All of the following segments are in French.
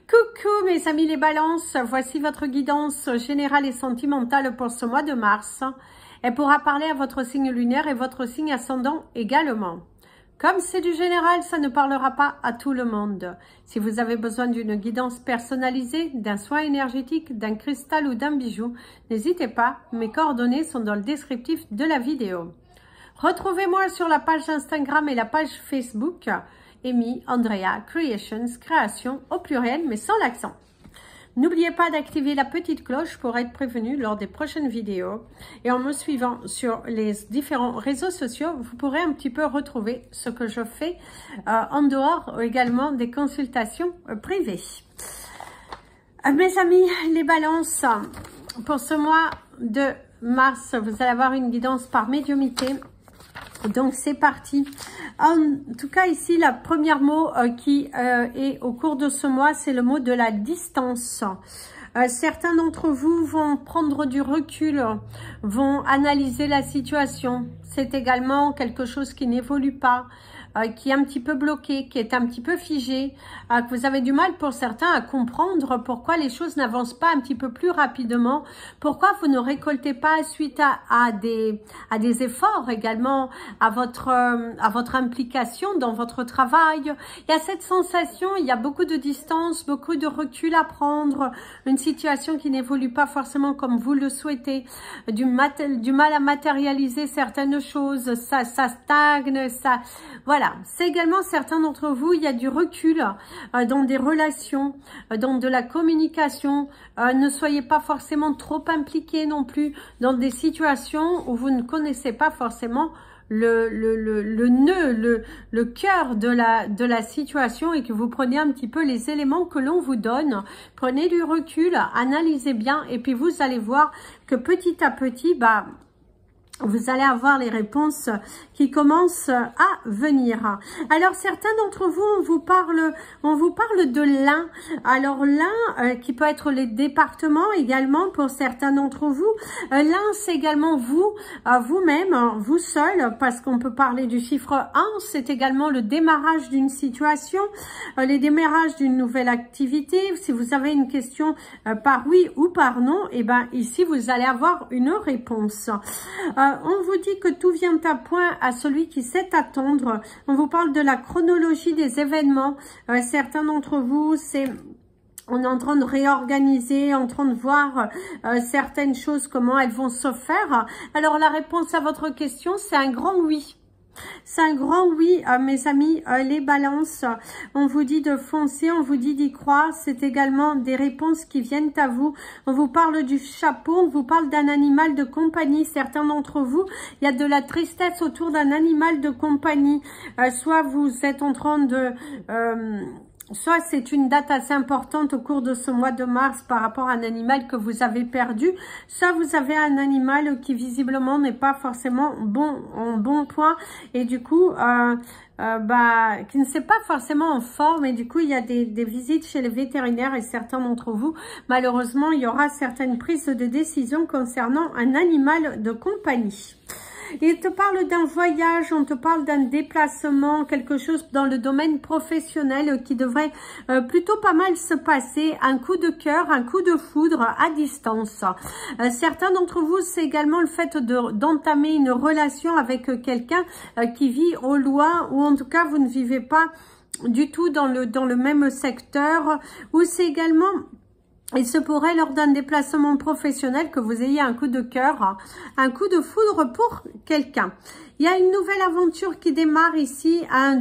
Coucou mes amis les balances, voici votre guidance générale et sentimentale pour ce mois de mars. Elle pourra parler à votre signe lunaire et votre signe ascendant également. Comme c'est du général, ça ne parlera pas à tout le monde. Si vous avez besoin d'une guidance personnalisée, d'un soin énergétique, d'un cristal ou d'un bijou, n'hésitez pas, mes coordonnées sont dans le descriptif de la vidéo. Retrouvez-moi sur la page Instagram et la page Facebook, Amy Andrea Creations, création au pluriel mais sans l'accent. N'oubliez pas d'activer la petite cloche pour être prévenu lors des prochaines vidéos. Et en me suivant sur les différents réseaux sociaux, vous pourrez un petit peu retrouver ce que je fais en dehors également des consultations privées. Mes amis, les balances, pour ce mois de mars, vous allez avoir une guidance par médiumnité. Donc c'est parti. En tout cas ici, le premier mot qui est au cours de ce mois, c'est le mot de la distance. Certains d'entre vous vont prendre du recul, vont analyser la situation. C'est également quelque chose qui n'évolue pas, qui est un petit peu bloqué, qui est un petit peu figé, que vous avez du mal pour certains à comprendre pourquoi les choses n'avancent pas un petit peu plus rapidement, pourquoi vous ne récoltez pas suite à des efforts également, à votre implication dans votre travail. Il y a cette sensation, il y a beaucoup de distance, beaucoup de recul à prendre, une situation qui n'évolue pas forcément comme vous le souhaitez, du mal à matérialiser certaines choses, ça stagne, ça... Voilà, c'est également certains d'entre vous, il y a du recul dans des relations, dans de la communication. Ne soyez pas forcément trop impliqués non plus dans des situations où vous ne connaissez pas forcément le nœud, le cœur de la situation et que vous prenez un petit peu les éléments que l'on vous donne. Prenez du recul, analysez bien et puis vous allez voir que petit à petit, vous allez avoir les réponses qui commencent à venir. Alors, certains d'entre vous, on vous parle de l'Ain. Alors, l'Ain, qui peut être les départements également pour certains d'entre vous. L'Ain, c'est également vous, vous-même, vous seul, parce qu'on peut parler du chiffre 1. C'est également le démarrage d'une situation, les démarrages d'une nouvelle activité. Si vous avez une question par oui ou par non, et ben ici, vous allez avoir une réponse. On vous dit que tout vient à point à celui qui sait attendre. On vous parle de la chronologie des événements. Certains d'entre vous, on est en train de réorganiser, en train de voir certaines choses, comment elles vont se faire. Alors, la réponse à votre question, c'est un grand oui. C'est un grand oui, mes amis, les balances. On vous dit de foncer, on vous dit d'y croire. C'est également des réponses qui viennent à vous. On vous parle du chapeau, on vous parle d'un animal de compagnie. Certains d'entre vous, il y a de la tristesse autour d'un animal de compagnie. Soit vous êtes en train de... soit c'est une date assez importante au cours de ce mois de mars par rapport à un animal que vous avez perdu, soit vous avez un animal qui visiblement n'est pas forcément en bon point et du coup qui ne s'est pas forcément en forme et du coup il y a des visites chez les vétérinaires et certains d'entre vous, malheureusement il y aura certaines prises de décision concernant un animal de compagnie. Il te parle d'un voyage, on te parle d'un déplacement, quelque chose dans le domaine professionnel qui devrait plutôt pas mal se passer. Un coup de cœur, un coup de foudre à distance. Certains d'entre vous, c'est également le fait d'entamer une relation avec quelqu'un qui vit au loin ou en tout cas vous ne vivez pas du tout dans le même secteur. Ou c'est également... Il se pourrait lors d'un déplacement professionnel que vous ayez un coup de cœur, un coup de foudre pour quelqu'un. Il y a une nouvelle aventure qui démarre ici, un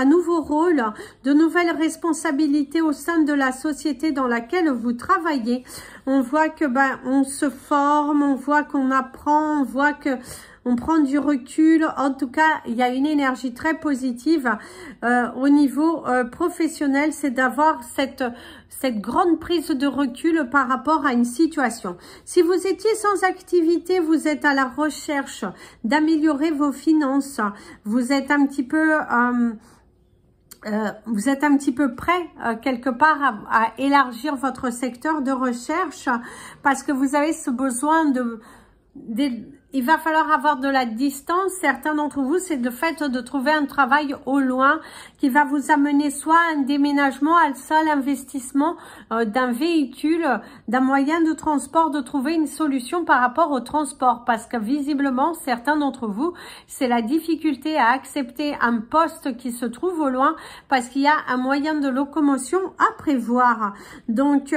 nouveau rôle, de nouvelles responsabilités au sein de la société dans laquelle vous travaillez. On voit que on se forme, on voit qu'on apprend, on voit que on prend du recul. En tout cas, il y a une énergie très positive au niveau professionnel. C'est d'avoir cette grande prise de recul par rapport à une situation. Si vous étiez sans activité, vous êtes à la recherche d'améliorer vos finances. Vous êtes un petit peu... vous êtes un petit peu prêt quelque part à élargir votre secteur de recherche parce que vous avez ce besoin il va falloir avoir de la distance. Certains d'entre vous, c'est le fait de trouver un travail au loin qui va vous amener soit un déménagement, soit l'investissement d'un véhicule, d'un moyen de transport, de trouver une solution par rapport au transport. Parce que visiblement, certains d'entre vous, c'est la difficulté à accepter un poste qui se trouve au loin parce qu'il y a un moyen de locomotion à prévoir. Donc,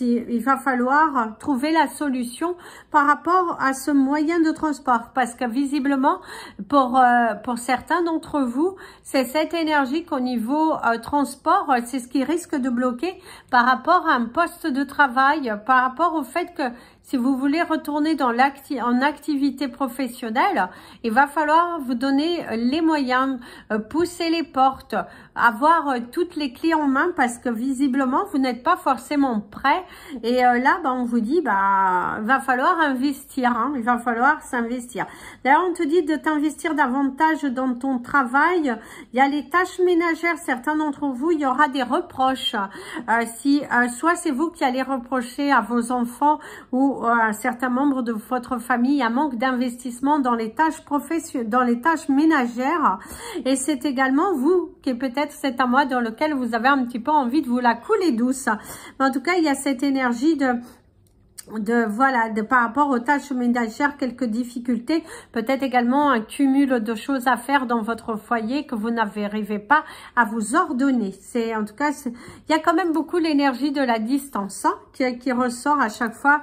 il va falloir trouver la solution par rapport à ce moyen de transport, parce que visiblement pour certains d'entre vous, c'est cette énergie qu'au niveau transport, c'est ce qui risque de bloquer par rapport à un poste de travail, par rapport au fait que si vous voulez retourner dans en activité professionnelle, il va falloir vous donner les moyens, pousser les portes, avoir toutes les clés en main parce que visiblement, vous n'êtes pas forcément prêt. Et là, on vous dit, il va falloir investir, hein, il va falloir s'investir. D'ailleurs, on te dit de t'investir davantage dans ton travail. Il y a les tâches ménagères, certains d'entre vous, il y aura des reproches. Soit c'est vous qui allez reprocher à vos enfants ou à certains membres de votre famille un manque d'investissement dans les tâches ménagères, et c'est également vous qui peut-être c'est un mois dans lequel vous avez un petit peu envie de vous la couler douce. Mais en tout cas, il y a cette énergie par rapport aux tâches ménagères, quelques difficultés, peut-être également un cumul de choses à faire dans votre foyer que vous n'arrivez pas à vous ordonner. C'est en tout cas, il y a quand même beaucoup l'énergie de la distance qui ressort à chaque fois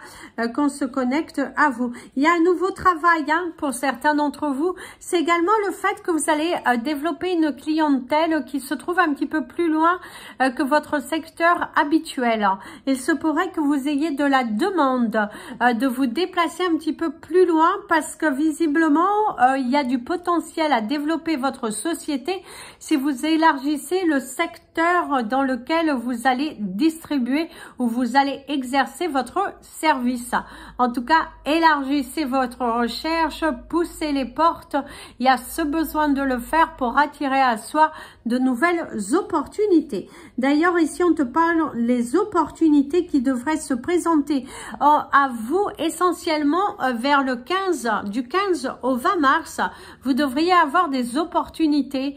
qu'on se connecte à vous. Il y a un nouveau travail pour certains d'entre vous. C'est également le fait que vous allez développer une clientèle qui se trouve un petit peu plus loin que votre secteur habituel. Il se pourrait que vous ayez de la demande de vous déplacer un petit peu plus loin parce que visiblement il y a du potentiel à développer votre société si vous élargissez le secteur dans lequel vous allez distribuer ou vous allez exercer votre service. En tout cas, élargissez votre recherche, poussez les portes. Il y a ce besoin de le faire pour attirer à soi de nouvelles opportunités. D'ailleurs, ici, on te parle les opportunités qui devraient se présenter à vous essentiellement vers le 15, du 15 au 20 mars. Vous devriez avoir des opportunités,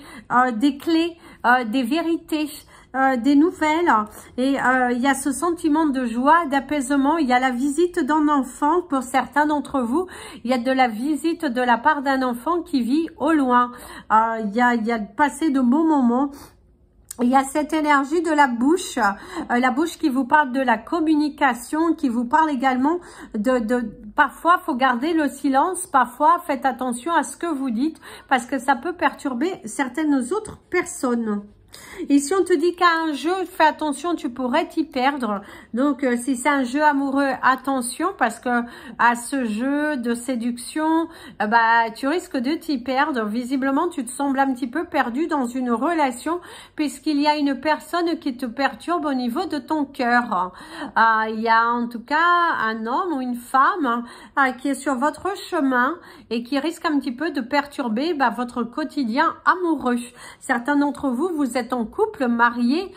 des clés, des vérités, des nouvelles, et il y a ce sentiment de joie, d'apaisement. Il y a la visite d'un enfant pour certains d'entre vous. Il y a de la visite de la part d'un enfant qui vit au loin. Il y a passé de beaux moments. Il y a cette énergie de la bouche qui vous parle de la communication, qui vous parle également parfois faut garder le silence, parfois faites attention à ce que vous dites parce que ça peut perturber certaines autres personnes. Et si on te dit qu'à un jeu, fais attention, tu pourrais t'y perdre. Donc, si c'est un jeu amoureux, attention, parce que à ce jeu de séduction, tu risques de t'y perdre. Visiblement, tu te sembles un petit peu perdu dans une relation, puisqu'il y a une personne qui te perturbe au niveau de ton cœur. Il y a en tout cas un homme ou une femme qui est sur votre chemin et qui risque un petit peu de perturber votre quotidien amoureux. Certains d'entre vous, vous êtes en couple, marié,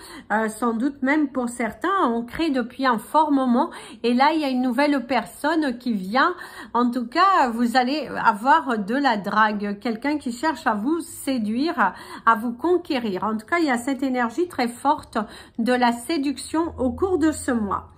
sans doute même pour certains, ancré depuis un fort moment. Et là, il y a une nouvelle personne qui vient. En tout cas, vous allez avoir de la drague. Quelqu'un qui cherche à vous séduire, à vous conquérir. En tout cas, il y a cette énergie très forte de la séduction au cours de ce mois.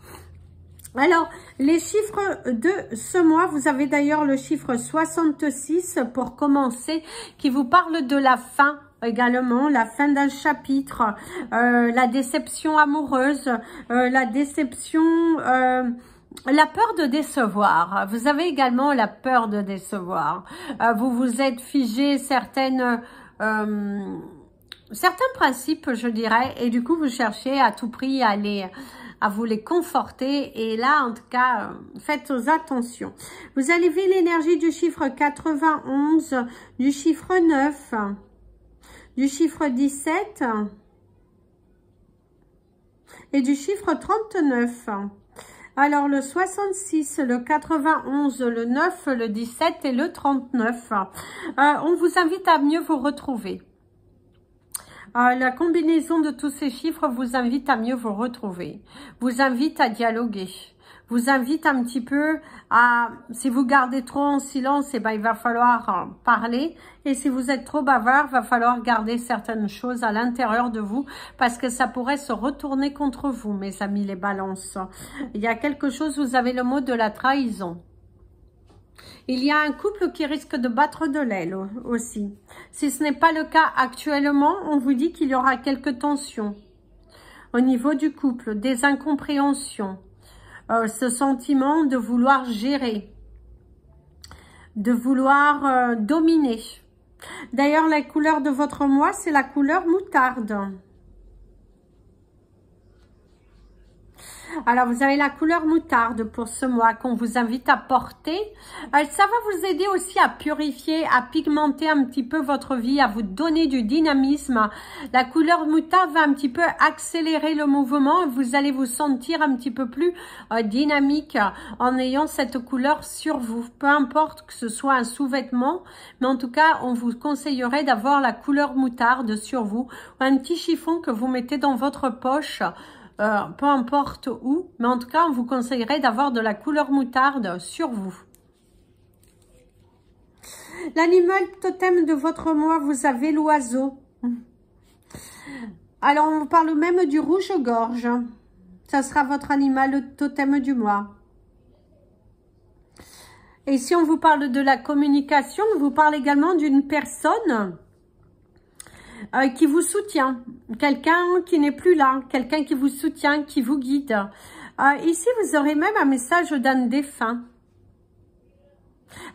Alors, les chiffres de ce mois, vous avez d'ailleurs le chiffre 66 pour commencer, qui vous parle de la fin. Également, la fin d'un chapitre, la déception amoureuse, la déception, la peur de décevoir. Vous avez également la peur de décevoir. Vous vous êtes figé certains principes, je dirais, et du coup, vous cherchez à tout prix à vous les conforter. Et là, en tout cas, faites attention. Vous allez vivre l'énergie du chiffre 91, du chiffre 9, du chiffre 17 et du chiffre 39. Alors, le 66, le 91, le 9, le 17 et le 39. On vous invite à mieux vous retrouver. La combinaison de tous ces chiffres vous invite à mieux vous retrouver, vous invite à dialoguer, vous invite un petit peu à, si vous gardez trop en silence, eh ben, il va falloir parler. Et si vous êtes trop bavard, il va falloir garder certaines choses à l'intérieur de vous parce que ça pourrait se retourner contre vous, mes amis les balances. Il y a quelque chose, vous avez le mot de la trahison. Il y a un couple qui risque de battre de l'aile aussi. Si ce n'est pas le cas actuellement, on vous dit qu'il y aura quelques tensions au niveau du couple, des incompréhensions. Ce sentiment de vouloir gérer, de vouloir dominer. D'ailleurs, la couleur de votre mois, c'est la couleur moutarde. Alors, vous avez la couleur moutarde pour ce mois qu'on vous invite à porter. Ça va vous aider aussi à purifier, à pigmenter un petit peu votre vie, à vous donner du dynamisme. La couleur moutarde va un petit peu accélérer le mouvement et vous allez vous sentir un petit peu plus dynamique en ayant cette couleur sur vous. Peu importe que ce soit un sous-vêtement, mais en tout cas, on vous conseillerait d'avoir la couleur moutarde sur vous. Un petit chiffon que vous mettez dans votre poche. Peu importe où, mais en tout cas, on vous conseillerait d'avoir de la couleur moutarde sur vous. L'animal totem de votre mois, vous avez l'oiseau. Alors, on vous parle même du rouge-gorge. Ça sera votre animal totem du mois. Et si on vous parle de la communication, on vous parle également d'une personne qui vous soutient, quelqu'un qui n'est plus là, quelqu'un qui vous soutient, qui vous guide. Ici, vous aurez même un message d'un défunt.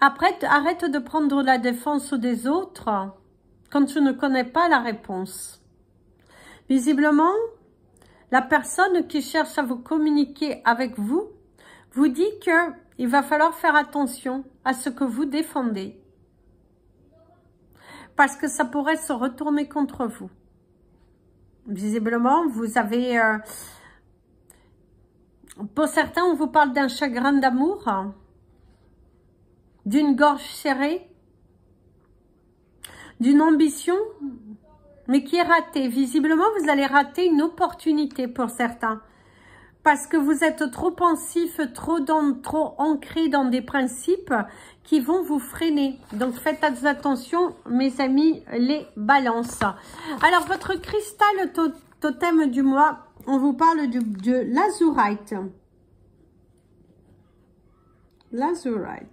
Après, arrête de prendre la défense des autres quand tu ne connais pas la réponse. Visiblement, la personne qui cherche à vous communiquer avec vous dit qu'il va falloir faire attention à ce que vous défendez. Parce que ça pourrait se retourner contre vous. Visiblement, vous avez... pour certains, on vous parle d'un chagrin d'amour, d'une gorge serrée, d'une ambition, mais qui est ratée. Visiblement, vous allez rater une opportunité pour certains. Parce que vous êtes trop pensif, trop ancré dans des principes qui vont vous freiner. Donc, faites attention, mes amis, les balances. Alors, votre cristal totem du mois, on vous parle de l'azurite. L'azurite.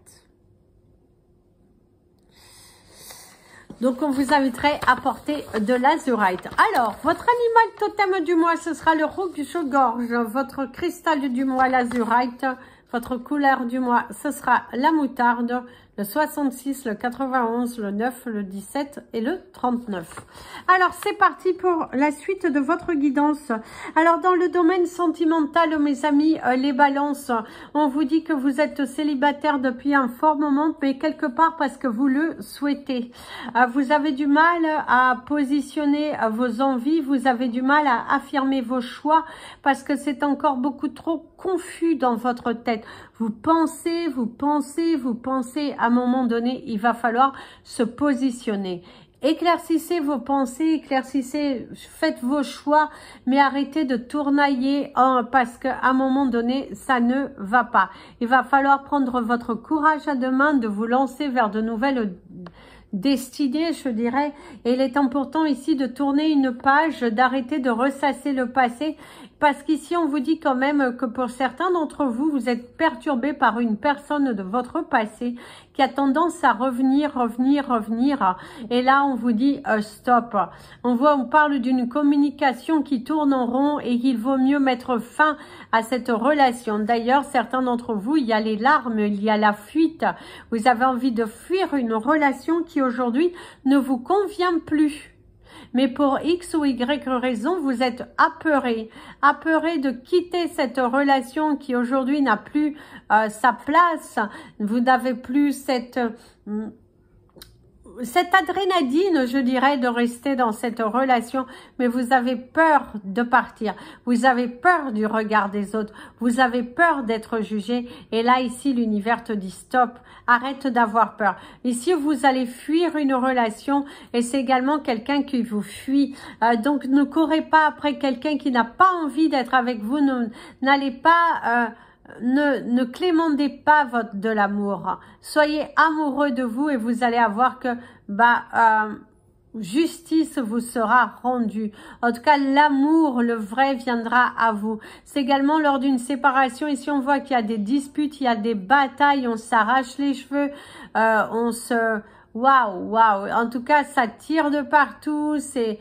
Donc, on vous inviterait à porter de l'azurite. Alors, votre animal totem du mois, ce sera le rouge-gorge. Votre cristal du mois, l'azurite. Votre couleur du mois, ce sera la moutarde. Le 66, le 91, le 9, le 17 et le 39. Alors, c'est parti pour la suite de votre guidance. Alors, dans le domaine sentimental, mes amis, les balances, on vous dit que vous êtes célibataire depuis un fort moment, mais quelque part parce que vous le souhaitez. Vous avez du mal à positionner vos envies, vous avez du mal à affirmer vos choix parce que c'est encore beaucoup trop confus dans votre tête. Vous pensez, à un moment donné, il va falloir se positionner. Éclaircissez vos pensées, faites vos choix, mais arrêtez de tournailler parce qu'à un moment donné, ça ne va pas. Il va falloir prendre votre courage à deux mains, de vous lancer vers de nouvelles destinées, je dirais. Et il est important ici de tourner une page, d'arrêter de ressasser le passé. Parce qu'ici, on vous dit quand même que pour certains d'entre vous, vous êtes perturbés par une personne de votre passé qui a tendance à revenir. Et là, on vous dit stop. On parle d'une communication qui tourne en rond et qu'il vaut mieux mettre fin à cette relation. D'ailleurs, certains d'entre vous, il y a les larmes, il y a la fuite. Vous avez envie de fuir une relation qui aujourd'hui ne vous convient plus. Mais pour X ou Y raison, vous êtes apeuré de quitter cette relation qui aujourd'hui n'a plus sa place. Vous n'avez plus cette adrénaline, je dirais, de rester dans cette relation, mais vous avez peur de partir, vous avez peur du regard des autres, vous avez peur d'être jugé, et là, ici, l'univers te dit stop, arrête d'avoir peur. Ici, vous allez fuir une relation, et c'est également quelqu'un qui vous fuit, donc ne courez pas après quelqu'un qui n'a pas envie d'être avec vous, n'allez pas... Ne clémentez pas de l'amour. Soyez amoureux de vous et vous allez avoir que justice vous sera rendue. En tout cas, l'amour, le vrai, viendra à vous. C'est également lors d'une séparation. Ici, on voit qu'il y a des disputes, il y a des batailles, on s'arrache les cheveux, on se... Waouh, waouh. En tout cas, ça tire de partout, c'est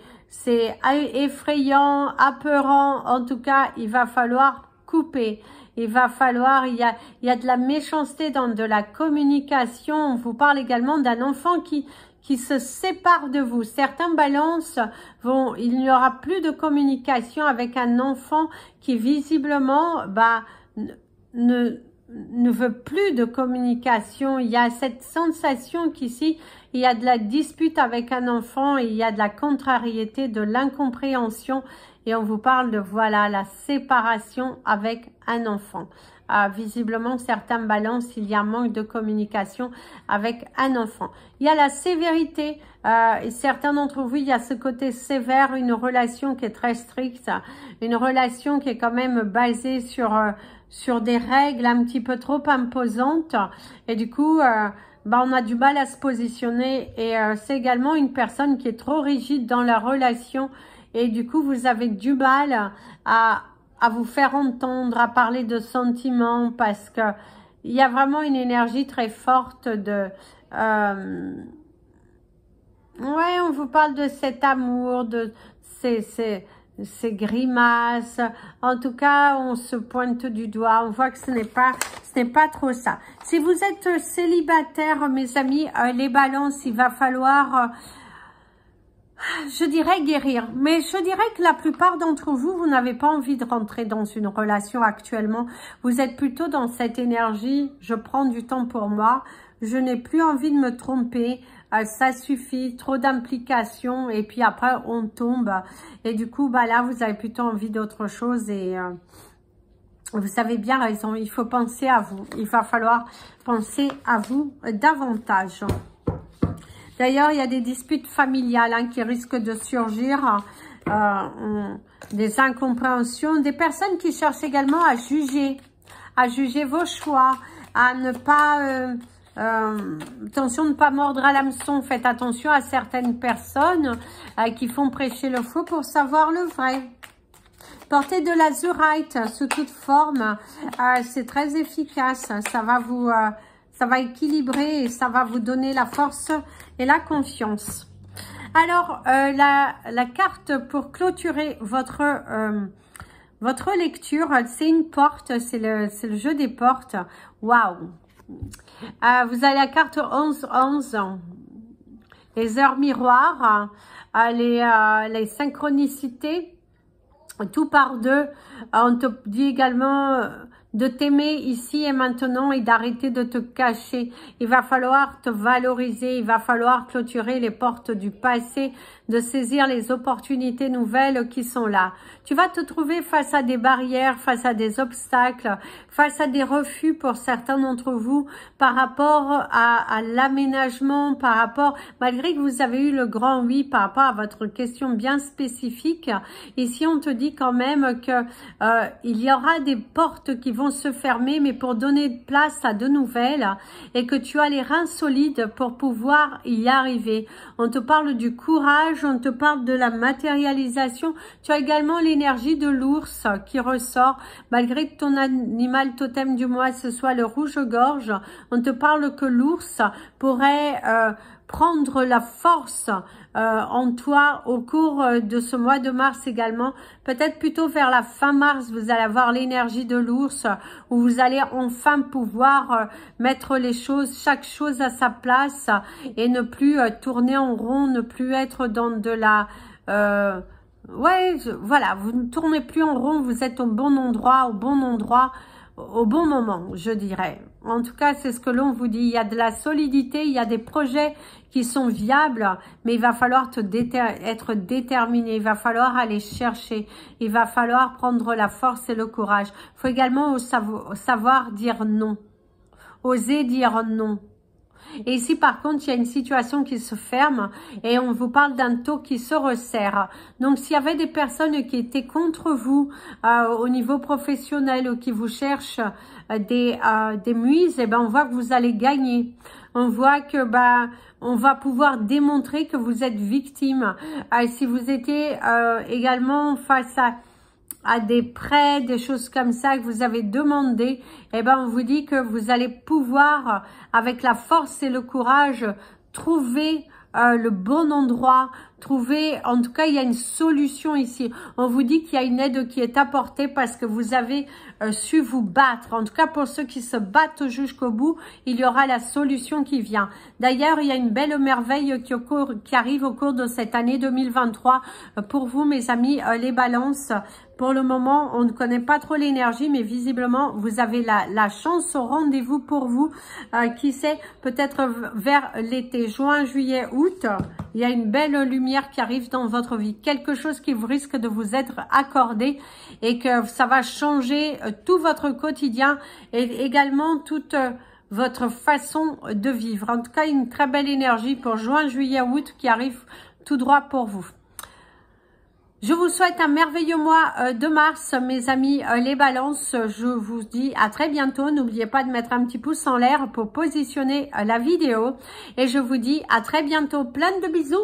effrayant, apeurant. En tout cas, il va falloir couper. Il va falloir, il y a de la méchanceté dans de la communication. On vous parle également d'un enfant qui se sépare de vous. Certains balances il n'y aura plus de communication avec un enfant qui visiblement ne veut plus de communication. Il y a cette sensation qu'ici, il y a de la dispute avec un enfant et il y a de la contrariété, de l'incompréhension. Et on vous parle de, voilà, la séparation avec un enfant. Visiblement, certains balances, il y a un manque de communication avec un enfant. Il y a la sévérité. Et certains d'entre vous, il y a ce côté sévère, une relation qui est très stricte. Une relation qui est quand même basée sur des règles un petit peu trop imposantes. Et du coup... on a du mal à se positionner. Et c'est également une personne qui est trop rigide dans la relation. Et du coup, vous avez du mal à vous faire entendre, à parler de sentiments, parce que il y a vraiment une énergie très forte de... ouais, on vous parle de cet amour, de ces grimaces. En tout cas, on se pointe du doigt. On voit que ce n'est pas trop ça. Si vous êtes célibataire, mes amis, les balances, il va falloir... je dirais guérir, mais je dirais que la plupart d'entre vous, vous n'avez pas envie de rentrer dans une relation actuellement. Vous êtes plutôt dans cette énergie, je prends du temps pour moi, je n'ai plus envie de me tromper, ça suffit, trop d'implications et puis après on tombe. Et du coup, là, vous avez plutôt envie d'autre chose et... vous avez bien raison, il faut penser à vous. Il va falloir penser à vous davantage. D'ailleurs, il y a des disputes familiales qui risquent de surgir, des incompréhensions, des personnes qui cherchent également à juger vos choix, à ne pas... attention de ne pas mordre à l'hameçon. Faites attention à certaines personnes qui font prêcher le faux pour savoir le vrai. Portez de l'azurite sous toute forme, c'est très efficace, ça va équilibrer et ça va vous donner la force et la confiance. Alors, la carte pour clôturer votre lecture, c'est une porte, c'est le jeu des portes. Waouh! Vous avez la carte 11-11, les heures miroirs, les synchronicités, tout par deux. On te dit également de t'aimer ici et maintenant et d'arrêter de te cacher. Il va falloir te valoriser, il va falloir clôturer les portes du passé, de saisir les opportunités nouvelles qui sont là. Tu vas te trouver face à des barrières, face à des obstacles, face à des refus pour certains d'entre vous par rapport à l'aménagement, par rapport, malgré que vous avez eu le grand oui par rapport à votre question bien spécifique. Ici, on te dit quand même que il y aura des portes qui vont se fermer, mais pour donner place à de nouvelles et que tu as les reins solides pour pouvoir y arriver. On te parle du courage, on te parle de la matérialisation. Tu as également l'énergie de l'ours qui ressort, malgré que ton animal totem du mois ce soit le rouge-gorge. On te parle que l'ours pourrait prendre la force en toi au cours de ce mois de mars également. Peut-être plutôt vers la fin mars, vous allez avoir l'énergie de l'ours où vous allez enfin pouvoir mettre les choses, chaque chose à sa place et ne plus tourner en rond, ne plus être dans de la... voilà, vous ne tournez plus en rond, vous êtes au bon endroit, au bon moment, je dirais. En tout cas, c'est ce que l'on vous dit. Il y a de la solidité, il y a des projets qui sont viables, mais il va falloir être déterminé. Il va falloir aller chercher. Il va falloir prendre la force et le courage. Il faut également savoir dire non. Oser dire non. Et ici, par contre, il y a une situation qui se ferme et on vous parle d'un taux qui se resserre. Donc, s'il y avait des personnes qui étaient contre vous au niveau professionnel ou qui vous cherchent des muises, eh ben, on voit que vous allez gagner. On voit que on va pouvoir démontrer que vous êtes victime. Si vous étiez également face à des prêts, des choses comme ça que vous avez demandé, eh ben on vous dit que vous allez pouvoir, avec la force et le courage, trouver le bon endroit, trouver, en tout cas il y a une solution ici. On vous dit qu'il y a une aide qui est apportée parce que vous avez su vous battre. En tout cas pour ceux qui se battent jusqu'au bout, il y aura la solution qui vient. D'ailleurs il y a une belle merveille qui arrive au cours de cette année 2023 pour vous mes amis les balances. Pour le moment, on ne connaît pas trop l'énergie, mais visiblement, vous avez la chance au rendez-vous pour vous. Qui sait, peut-être vers l'été, juin, juillet, août, il y a une belle lumière qui arrive dans votre vie. Quelque chose qui vous risque de vous être accordé et que ça va changer tout votre quotidien et également toute votre façon de vivre. En tout cas, une très belle énergie pour juin, juillet, août qui arrive tout droit pour vous. Je vous souhaite un merveilleux mois de mars, mes amis les balances. Je vous dis à très bientôt. N'oubliez pas de mettre un petit pouce en l'air pour positionner la vidéo. Et je vous dis à très bientôt. Plein de bisous.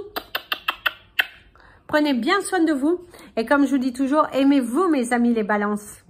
Prenez bien soin de vous. Et comme je vous dis toujours, aimez-vous, mes amis les balances.